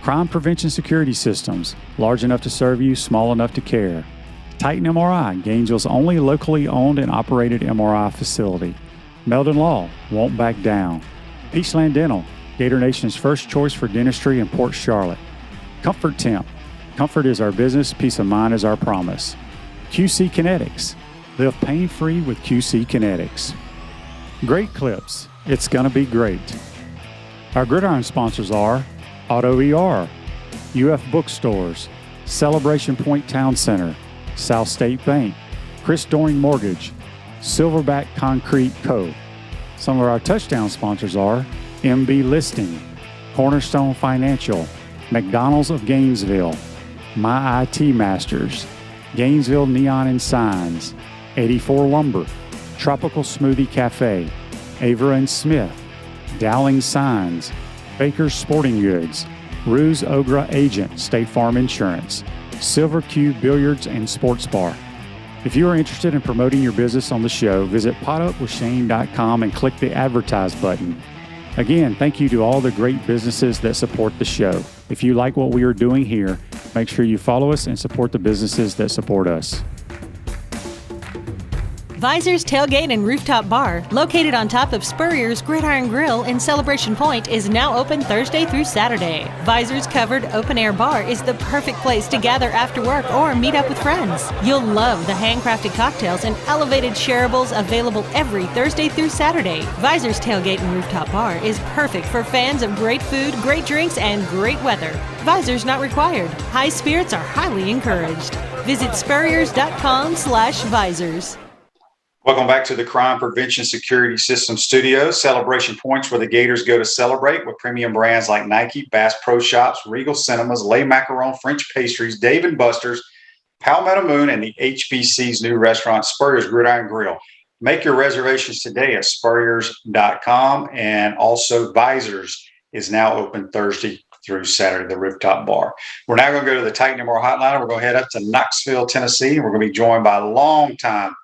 S4: Crime Prevention Security Systems, large enough to serve you, small enough to care. Titan MRI, Gainesville's only locally owned and operated MRI facility. Meldon Law, won't back down. Peachland Dental, Gator Nation's first choice for dentistry in Port Charlotte. Comfort Temp, comfort is our business, peace of mind is our promise. QC Kinetics, live pain-free with QC Kinetics. Great Clips, it's gonna be great. Our Gridiron sponsors are Auto ER, UF Bookstores, Celebration Point Town Center, South State Bank, Chris Doring Mortgage, Silverback Concrete Co. Some of our touchdown sponsors are MB Listing, Cornerstone Financial, McDonald's of Gainesville, My IT Masters, Gainesville Neon and Signs, 84 Lumber, Tropical Smoothie Cafe, Avera and Smith, Dowling Signs, Baker's Sporting Goods, Ruse Ogra Agent, State Farm Insurance, Silver Cube Billiards and Sports Bar. If you are interested in promoting your business on the show, visit potupwithshane.com and click the Advertise button. Again, thank you to all the great businesses that support the show. If you like what we are doing here, make sure you follow us and support the businesses that support us.
S5: Visor's Tailgate and Rooftop Bar, located on top of Spurrier's Gridiron Grill in Celebration Point, is now open Thursday through Saturday. Visor's covered open-air bar is the perfect place to gather after work or meet up with friends. You'll love the handcrafted cocktails and elevated shareables available every Thursday through Saturday. Visor's Tailgate and Rooftop Bar is perfect for fans of great food, great drinks, and great weather. Visor's not required. High spirits are highly encouraged. Visit spurriers.com/visors.
S2: Welcome back to the Crime Prevention Security System Studios. Celebration Points where the Gators go to celebrate with premium brands like Nike, Bass Pro Shops, Regal Cinemas, Le Macaron, French Pastries, Dave & Buster's, Palmetto Moon, and the HBC's new restaurant, Spurrier's Gridiron Grill. Make your reservations today at spurriers.com. And also Visors is now open Thursday through Saturday, the Rooftop Bar. We're now going to go to the Titan MR Hotline. We're going to head up to Knoxville, Tennessee, and we're going to be joined by a longtime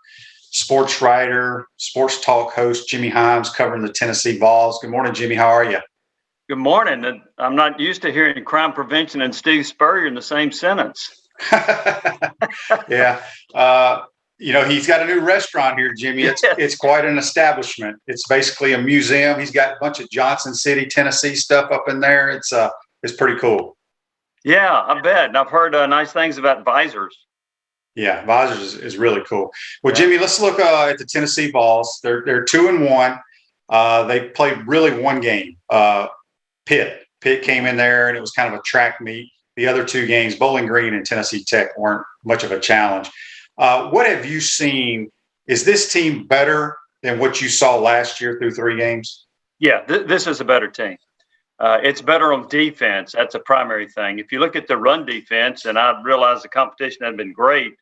S2: sports writer, Sports Talk host, Jimmy Hyams, covering the Tennessee Vols. Good morning, Jimmy. How are you?
S6: Good morning. I'm not used to hearing crime prevention and Steve Spurrier in the same sentence.
S2: Yeah. He's got a new restaurant here, Jimmy. It's quite an establishment. It's basically a museum. He's got a bunch of Johnson City, Tennessee stuff up in there. It's pretty cool.
S6: Yeah, I bet. And I've heard nice things about Visors.
S2: Yeah, Visors is really cool. Well, Jimmy, let's look at the Tennessee Vols. They're 2-1. They played really one game. Pitt came in there, and it was kind of a track meet. The other two games, Bowling Green and Tennessee Tech, weren't much of a challenge. What have you seen? Is this team better than what you saw last year through 3 games?
S6: Yeah, this is a better team. It's better on defense. That's a primary thing. If you look at the run defense, and I realize the competition hasn't been great,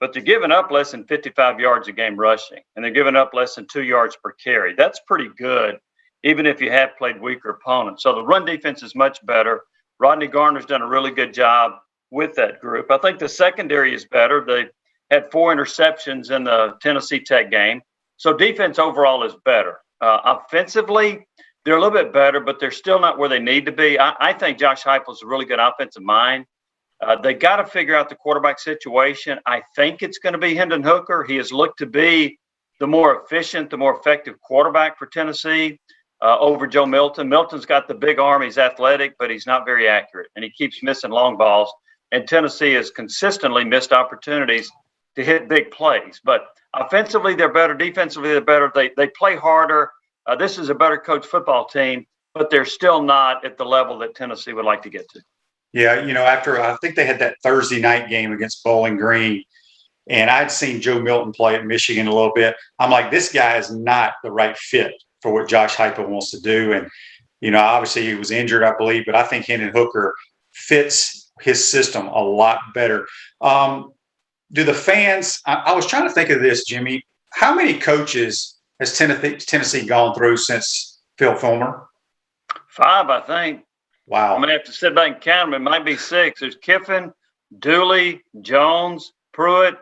S6: but they're giving up less than 55 yards a game rushing, and they're giving up less than 2 yards per carry. That's pretty good, even if you have played weaker opponents. So the run defense is much better. Rodney Garner's done a really good job with that group. I think the secondary is better. They had 4 interceptions in the Tennessee Tech game. So defense overall is better. Offensively, they're a little bit better, but they're still not where they need to be. I think Josh Heupel's a really good offensive mind. They got to figure out the quarterback situation. I think it's going to be Hendon Hooker. He has looked to be the more efficient, the more effective quarterback for Tennessee over Joe Milton. Milton's got the big arm. He's athletic, but he's not very accurate, and he keeps missing long balls. And Tennessee has consistently missed opportunities to hit big plays. But offensively, they're better. Defensively, they're better. They play harder. This is a better coached football team, but they're still not at the level that Tennessee would like to get to.
S2: Yeah, after I think they had that Thursday night game against Bowling Green, and I'd seen Joe Milton play at Michigan a little bit. I'm like, this guy is not the right fit for what Josh Heupel wants to do. And, obviously he was injured, I believe, but I think Hendon Hooker fits his system a lot better. Do the fans – I was trying to think of this, Jimmy. How many coaches has Tennessee gone through since Phil Fulmer?
S6: 5, I think.
S2: Wow.
S6: I'm going to have to sit back and count them. It might be 6. There's Kiffin, Dooley, Jones, Pruitt,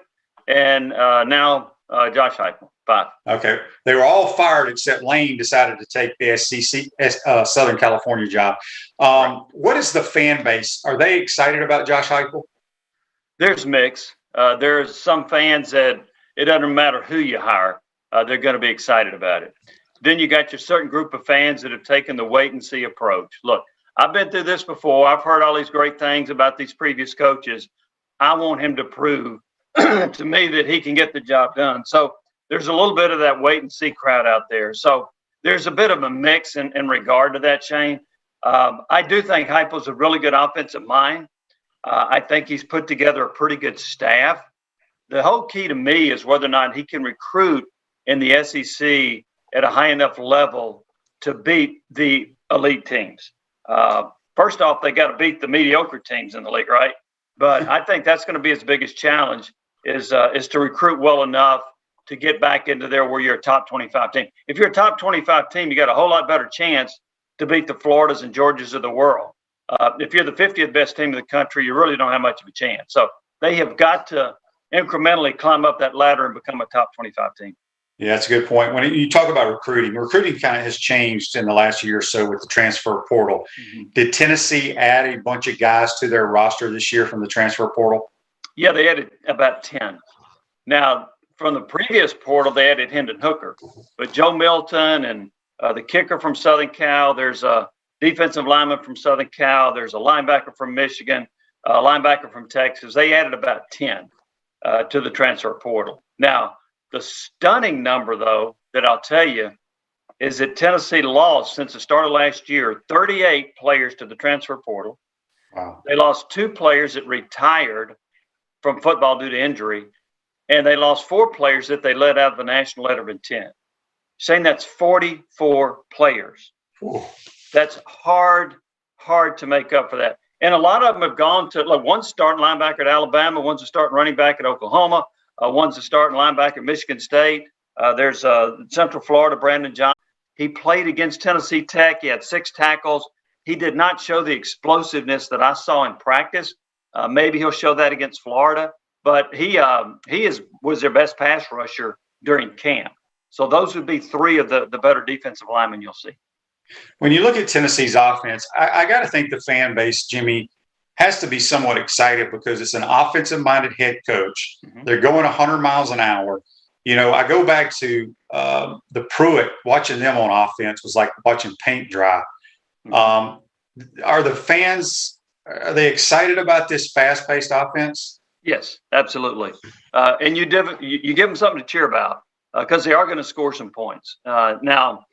S6: and now Josh Heupel. 5.
S2: Okay. They were all fired except Lane decided to take the Southern California job. What is the fan base? Are they excited about Josh Heupel?
S6: There's mix. There's some fans that it doesn't matter who you hire. They're going to be excited about it. Then you got your certain group of fans that have taken the wait-and-see approach. Look, I've been through this before. I've heard all these great things about these previous coaches. I want him to prove to me that he can get the job done. So there's a little bit of that wait-and-see crowd out there. So there's a bit of a mix in regard to that, Shane. I do think Heupel's a really good offensive mind. I think he's put together a pretty good staff. The whole key to me is whether or not he can recruit in the SEC at a high enough level to beat the elite teams. First off, they got to beat the mediocre teams in the league, right? But I think that's going to be his biggest challenge is to recruit well enough to get back into there where you're a top 25 team. If you're a top 25 team, you got a whole lot better chance to beat the Floridas and Georgias of the world. If you're the 50th best team in the country, you really don't have much of a chance. So they have got to incrementally climb up that ladder and become a top 25 team.
S2: Yeah, that's a good point. When you talk about recruiting kind of has changed in the last year or so with the transfer portal. Mm-hmm. Did Tennessee add a bunch of guys to their roster this year from the transfer portal?
S6: Yeah, they added about 10. Now, from the previous portal, they added Hendon Hooker. But Joe Milton and the kicker from Southern Cal, there's a defensive lineman from Southern Cal, there's a linebacker from Michigan, a linebacker from Texas. They added about 10 to the transfer portal. Now, the stunning number, though, that I'll tell you is that Tennessee lost since the start of last year 38 players to the transfer portal.
S2: Wow.
S6: They lost 2 players that retired from football due to injury, and they lost 4 players that they let out of the national letter of intent. Saying that's 44 players.
S2: Ooh.
S6: That's hard to make up for that. And a lot of them have gone to, like, one's starting linebacker at Alabama, one's a starting running back at Oklahoma, one's a starting linebacker at Michigan State. There's Central Florida, Brandon Johnson. He played against Tennessee Tech. He had 6 tackles. He did not show the explosiveness that I saw in practice. Maybe he'll show that against Florida. But he was their best pass rusher during camp. So those would be 3 of the better defensive linemen you'll see.
S2: When you look at Tennessee's offense, I got to think the fan base, Jimmy, has to be somewhat excited because it's an offensive-minded head coach. Mm-hmm. They're going 100 miles an hour. I go back to the Pruitt, watching them on offense was like watching paint dry. Mm-hmm. Are the fans, are they excited about this fast-paced offense?
S6: Yes, absolutely. And you give them something to cheer about because they are going to score some points. Now,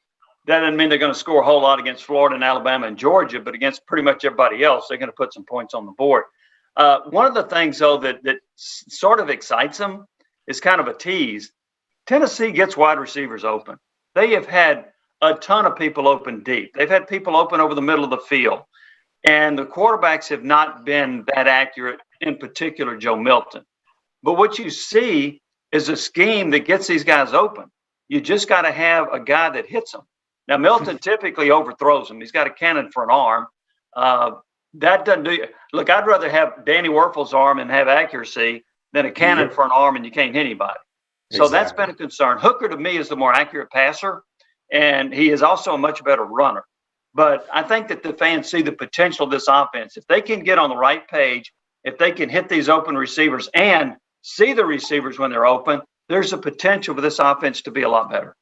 S6: that doesn't mean they're going to score a whole lot against Florida and Alabama and Georgia, but against pretty much everybody else, they're going to put some points on the board. One of the things, though, that sort of excites them is kind of a tease. Tennessee gets wide receivers open. They have had a ton of people open deep. They've had people open over the middle of the field. And the quarterbacks have not been that accurate, in particular Joe Milton. But what you see is a scheme that gets these guys open. You just got to have a guy that hits them. Now, Milton typically overthrows them. He's got a cannon for an arm. That doesn't do you. Look, I'd rather have Danny Werfel's arm and have accuracy than a cannon for an arm and you can't hit anybody. So that's been a concern. Hooker, to me, is the more accurate passer, and he is also a much better runner. But I think that the fans see the potential of this offense. If they can get on the right page, if they can hit these open receivers and see the receivers when they're open, there's a potential for this offense to be a lot better.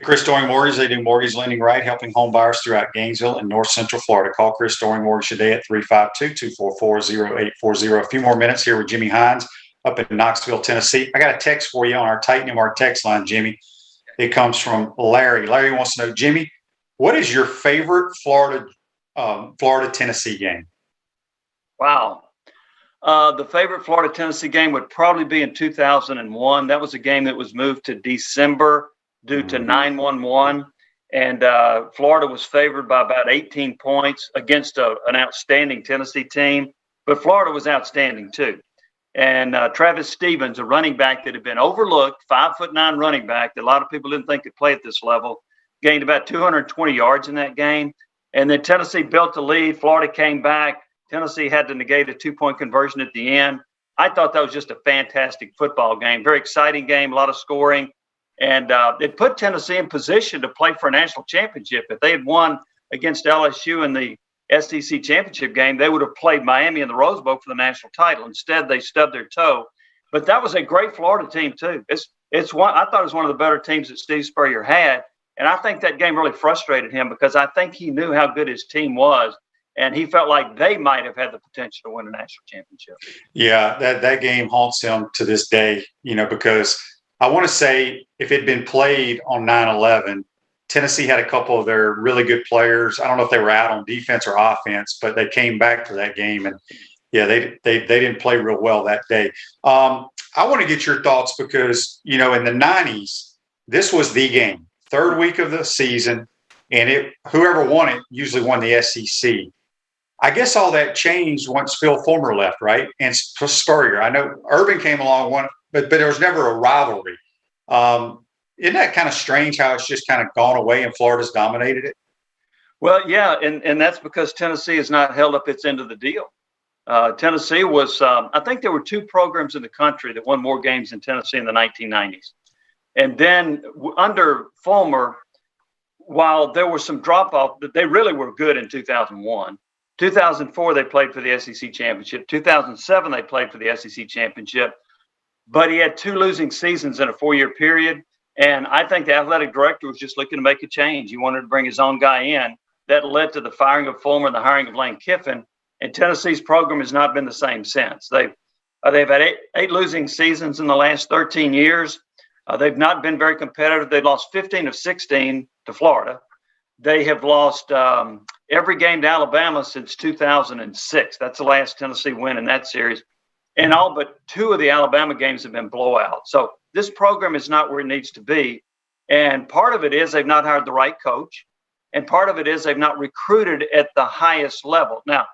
S2: Chris Doring Mortgage, they do mortgage lending right, helping home buyers throughout Gainesville and North Central Florida. Call Chris Doring Mortgage today at 352-244-0840. A few more minutes here with Jimmy Hyams up in Knoxville, Tennessee. I got a text for you on our Titan MR text line, Jimmy. It comes from Larry. Larry wants to know, Jimmy, what is your favorite Florida-Tennessee game?
S6: Wow. The favorite Florida-Tennessee game would probably be in 2001. That was a game that was moved to December due to 9/11. And Florida was favored by about 18 points against an outstanding Tennessee team. But Florida was outstanding, too. And Travis Stevens, a running back that had been overlooked, 5'9" running back that a lot of people didn't think could play at this level, gained about 220 yards in that game. And then Tennessee built the lead. Florida came back. Tennessee had to negate a 2-point conversion at the end. I thought that was just a fantastic football game. Very exciting game, a lot of scoring. And it put Tennessee in position to play for a national championship. If they had won against LSU in the SEC championship game, they would have played Miami in the Rose Bowl for the national title. Instead, they stubbed their toe. But that was a great Florida team, too. It's one. I thought it was one of the better teams that Steve Spurrier had. And I think that game really frustrated him because I think he knew how good his team was. And he felt like they might have had the potential to win a national championship.
S2: Yeah, that game haunts him to this day, because I want to say if it had been played on 9/11, Tennessee had a couple of their really good players. I don't know if they were out on defense or offense, but they came back to that game. And, yeah, they didn't play real well that day. I want to get your thoughts because, in the 90s, this was the game, third week of the season, and whoever won it usually won the SEC. I guess all that changed once Phil Fulmer left, right? And Spurrier. I know Urban came along, but there was never a rivalry. Isn't that kind of strange how it's just kind of gone away and Florida's dominated it?
S6: Well, yeah, and that's because Tennessee has not held up its end of the deal. Tennessee was, I think there were two programs in the country that won more games than Tennessee in the 1990s. And then under Fulmer, while there was some drop-off, they really were good in 2001. 2004, they played for the SEC championship. 2007, they played for the SEC championship. But he had two losing seasons in a 4-year period. And I think the athletic director was just looking to make a change. He wanted to bring his own guy in. That led to the firing of Fulmer and the hiring of Lane Kiffin. And Tennessee's program has not been the same since. They've had eight losing seasons in the last 13 years. They've not been very competitive. They've lost 15 of 16 to Florida. They have lost every game to Alabama since 2006. That's the last Tennessee win in that series. And all but two of the Alabama games have been blowouts. So this program is not where it needs to be. And part of it is they've not hired the right coach. And part of it is they've not recruited at the highest level. Now,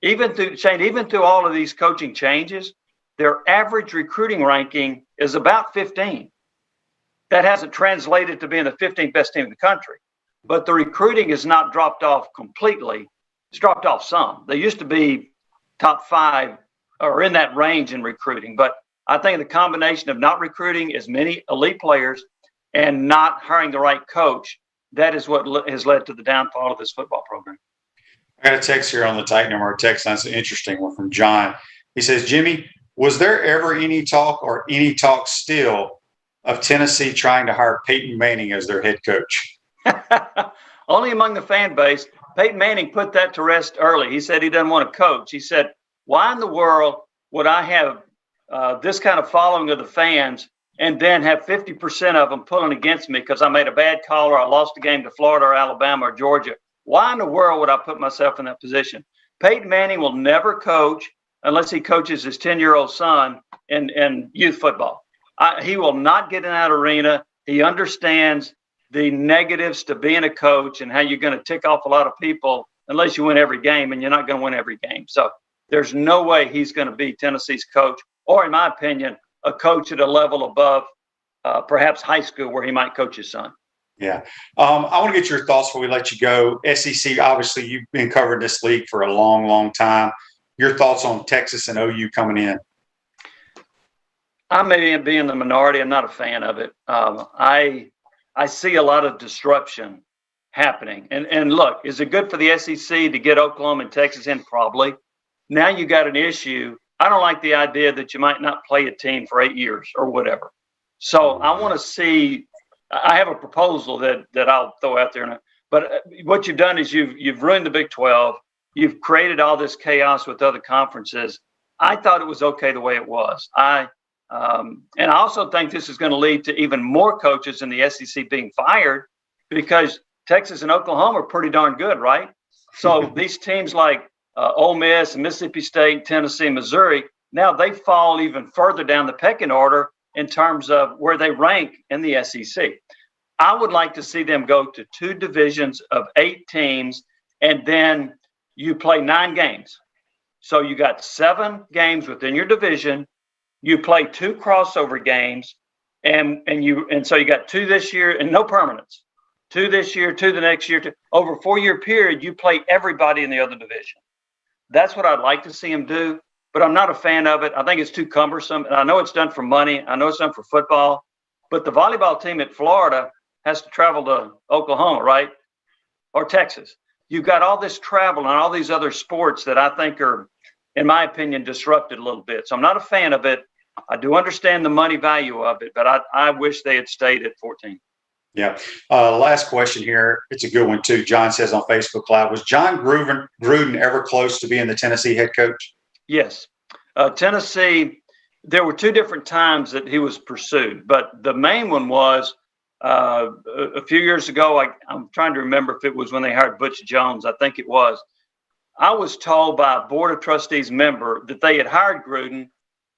S6: even through all of these coaching changes, their average recruiting ranking is about 15. That hasn't translated to being the 15th best team in the country. But the recruiting has not dropped off completely. It's dropped off some. They used to be top 5 or in that range in recruiting. But I think the combination of not recruiting as many elite players and not hiring the right coach, that is what has led to the downfall of this football program.
S2: I got a text here on the Titan MR text line. It's an interesting one from John. He says, Jimmy, was there ever any talk or any talk still of Tennessee trying to hire Peyton Manning as their head coach?
S6: Only among the fan base. Peyton Manning put that to rest early. He said he doesn't want to coach. He said, why in the world would I have this kind of following of the fans and then have 50% of them pulling against me because I made a bad call or I lost a game to Florida or Alabama or Georgia? Why in the world would I put myself in that position? Peyton Manning will never coach unless he coaches his 10-year-old son in youth football. He will not get in that arena. He understands the negatives to being a coach and how you're going to tick off a lot of people unless you win every game, and you're not going to win every game. So there's no way he's going to be Tennessee's coach, or in my opinion, a coach at a level above perhaps high school where he might coach his son.
S2: Yeah. I want to get your thoughts before we let you go. SEC, obviously, you've been covering this league for a long, long time. Your thoughts on Texas and OU coming in?
S6: I may be in the minority. I'm not a fan of it. I see a lot of disruption happening. And look, is it good for the SEC to get Oklahoma and Texas in? Probably. Now you got an issue. I don't like the idea that you might not play a team for 8 years or whatever. So I want to see. I have a proposal that I'll throw out there. But what you've done is you've ruined the Big 12. You've created all this chaos with other conferences. I thought it was okay the way it was. And I also think this is going to lead to even more coaches in the SEC being fired, because Texas and Oklahoma are pretty darn good, right? So these teams like Ole Miss, Mississippi State, Tennessee, Missouri, now they fall even further down the pecking order in terms of where they rank in the SEC. I would like to see them go to 2 divisions of 8 teams, and then you play 9 games. So you got 7 games within your division. You play 2 crossover games, and so you got 2 this year and no permanents. 2 this year, 2 the next year. Over a 4-year period, you play everybody in the other division. That's what I'd like to see them do, but I'm not a fan of it. I think it's too cumbersome, and I know it's done for money. I know it's done for football, but the volleyball team at Florida has to travel to Oklahoma, right? Or Texas. You've got all this travel and all these other sports that I think are, in my opinion, disrupted a little bit. So I'm not a fan of it. I do understand the money value of it, but I wish they had stayed at 14.
S2: Yeah. Last question here. It's a good one, too. John says on Facebook Live, was John Gruden ever close to being the Tennessee head coach?
S6: Yes. Tennessee, there were 2 different times that he was pursued, but the main one was a few years ago. I'm trying to remember if it was when they hired Butch Jones. I think it was. I was told by a Board of Trustees member that they had hired Gruden,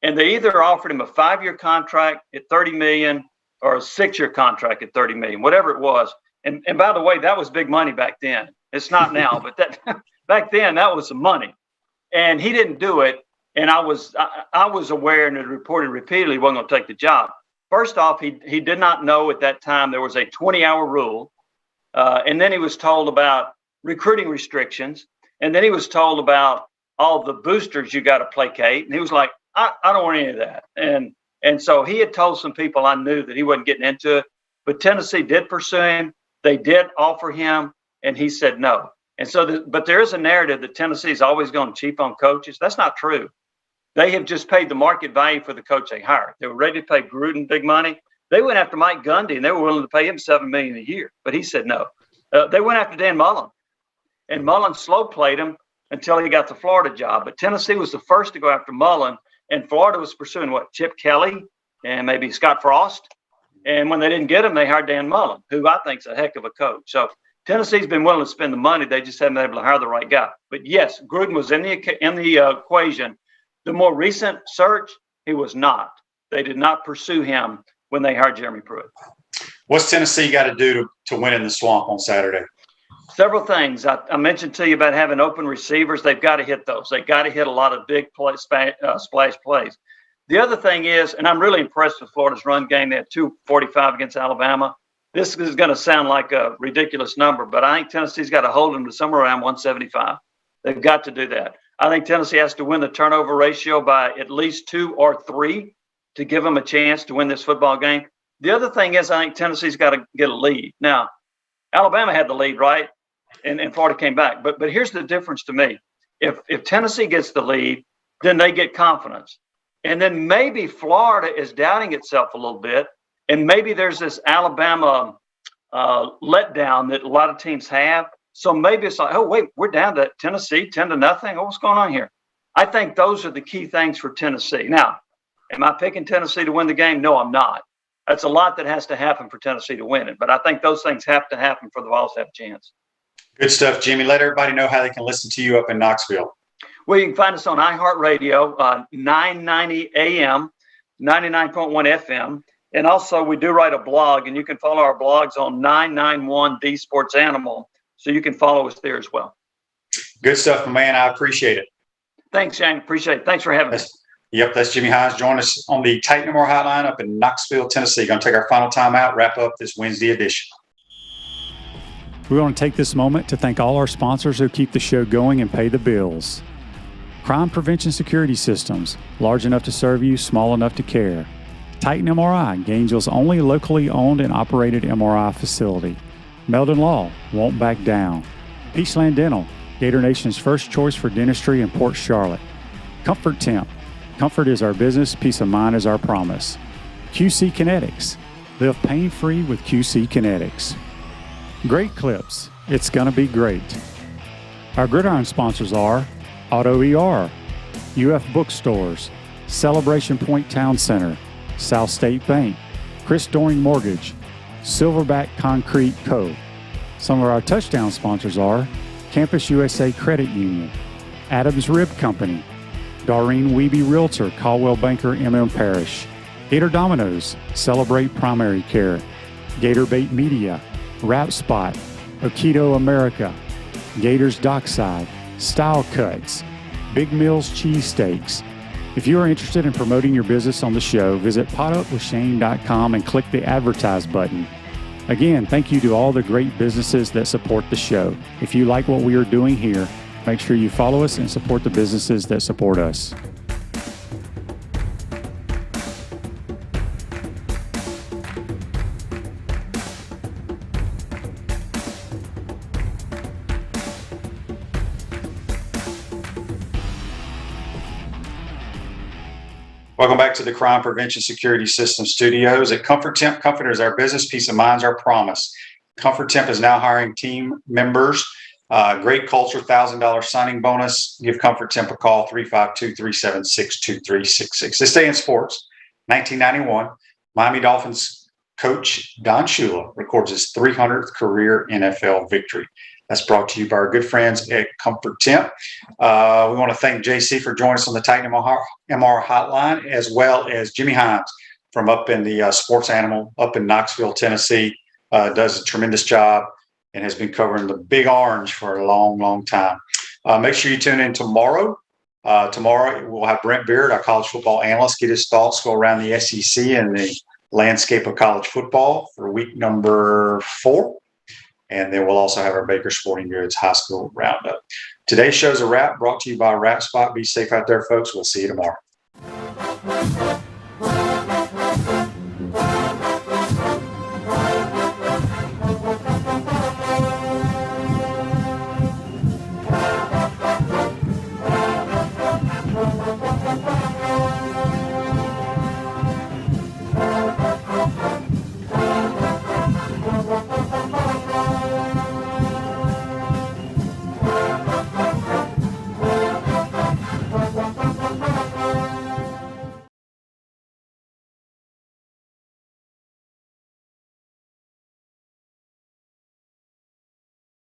S6: and they either offered him a 5-year contract at $30 million or a 6-year contract at $30 million, whatever it was. And by the way, that was big money back then. It's not now, but that back then that was some money. And he didn't do it. And I was aware and had reported repeatedly he wasn't going to take the job. First off, he did not know at that time there was a 20-hour rule. And then he was told about recruiting restrictions. And then he was told about all the boosters you got to placate. And he was like, I don't want any of that. And so he had told some people I knew that he wasn't getting into it. But Tennessee did pursue him. They did offer him, and he said no. And so, but there is a narrative that Tennessee's always gone cheap on coaches. That's not true. They have just paid the market value for the coach they hired. They were ready to pay Gruden big money. They went after Mike Gundy, and they were willing to pay him $7 million a year. But he said no. They went after Dan Mullen, and Mullen slow played him until he got the Florida job. But Tennessee was the first to go after Mullen, and Florida was pursuing Chip Kelly and maybe Scott Frost. And when they didn't get him, they hired Dan Mullen, who I think is a heck of a coach. So Tennessee's been willing to spend the money. They just haven't been able to hire the right guy. But yes, Gruden was in the equation. The more recent search, he was not. They did not pursue him when they hired Jeremy Pruitt.
S2: What's Tennessee got to do to win in the Swamp on Saturday?
S6: Several things. I mentioned to you about having open receivers. They've got to hit those. They've got to hit a lot of big splash plays. The other thing is, and I'm really impressed with Florida's run game. They had 245 against Alabama. This is going to sound like a ridiculous number, but I think Tennessee's got to hold them to somewhere around 175. They've got to do that. I think Tennessee has to win the turnover ratio by at least 2 or 3 to give them a chance to win this football game. The other thing is, I think Tennessee's got to get a lead. Now, Alabama had the lead, right? And Florida came back. But here's the difference to me. If Tennessee gets the lead, then they get confidence. And then maybe Florida is doubting itself a little bit. And maybe there's this Alabama letdown that a lot of teams have. So maybe it's like, oh, wait, we're down to Tennessee 10-0. Oh, what's going on here? I think those are the key things for Tennessee. Now, am I picking Tennessee to win the game? No, I'm not. That's a lot that has to happen for Tennessee to win it. But I think those things have to happen for the Vols to have a chance. Good
S2: stuff, Jimmy. Let everybody know how they can listen to you up in Knoxville.
S6: Well, you can find us on iHeartRadio, 990 AM, 99.1 FM. And also, we do write a blog, and you can follow our blogs on 991 The Sports Animal. So you can follow us there as well.
S2: Good stuff, my man. I appreciate it.
S6: Thanks, Shane. Appreciate it. Thanks for having us.
S2: Yep, that's Jimmy Hyams. Join us on the Titan MR Hotline up in Knoxville, Tennessee. Going to take our final time out, wrap up this Wednesday edition.
S4: We want to take this moment to thank all our sponsors who keep the show going and pay the bills. Crime Prevention Security Systems, large enough to serve you, small enough to care. Titan MRI, Gainesville's only locally owned and operated MRI facility. Meldon Law, won't back down. Peachland Dental, Gator Nation's first choice for dentistry in Port Charlotte. Comfort Temp, comfort is our business, peace of mind is our promise. QC Kinetics, live pain-free with QC Kinetics. Great Clips, it's gonna be great. Our Gridiron sponsors are Auto ER, UF Bookstores, Celebration Point Town Center, South State Bank, Chris Doring Mortgage, Silverback Concrete Co. Some of our touchdown sponsors are Campus USA Credit Union, Adams Rib Company, Doreen Wiebe Realtor, Caldwell Banker MM Parish, Gator Dominoes, Celebrate Primary Care, Gator Bait Media, Wrap Spot, Okito America, Gators Dockside, Style Cuts, Big Mills Cheesesteaks. If you are interested in promoting your business on the show, visit potupwithshane.com and click the advertise button. Again, thank you to all the great businesses that support the show. If you like what we are doing here, make sure you follow us and support the businesses that support us.
S2: Welcome back to the Crime Prevention Security System Studios. At Comfort Temp, comfort is our business, peace of mind is our promise. Comfort Temp is now hiring team members. Great culture, $1,000 signing bonus. Give Comfort Temp a call, 352-376-2366. This day in sports, 1991, Miami Dolphins coach Don Shula records his 300th career NFL victory. That's brought to you by our good friends at Comfort Temp. We want to thank JC for joining us on the Titan MR Hotline, as well as Jimmy Hyams from up in the Sports Animal up in Knoxville, Tennessee. Does a tremendous job and has been covering the Big Orange for a long, long time. Make sure you tune in tomorrow. Tomorrow we'll have Brent Beard, our college football analyst, get his thoughts, go around the SEC and the landscape of college football for week number 4. And then we'll also have our Baker Sporting Goods High School Roundup. Today's show's a wrap, brought to you by Wrap Spot. Be safe out there, folks. We'll see you tomorrow.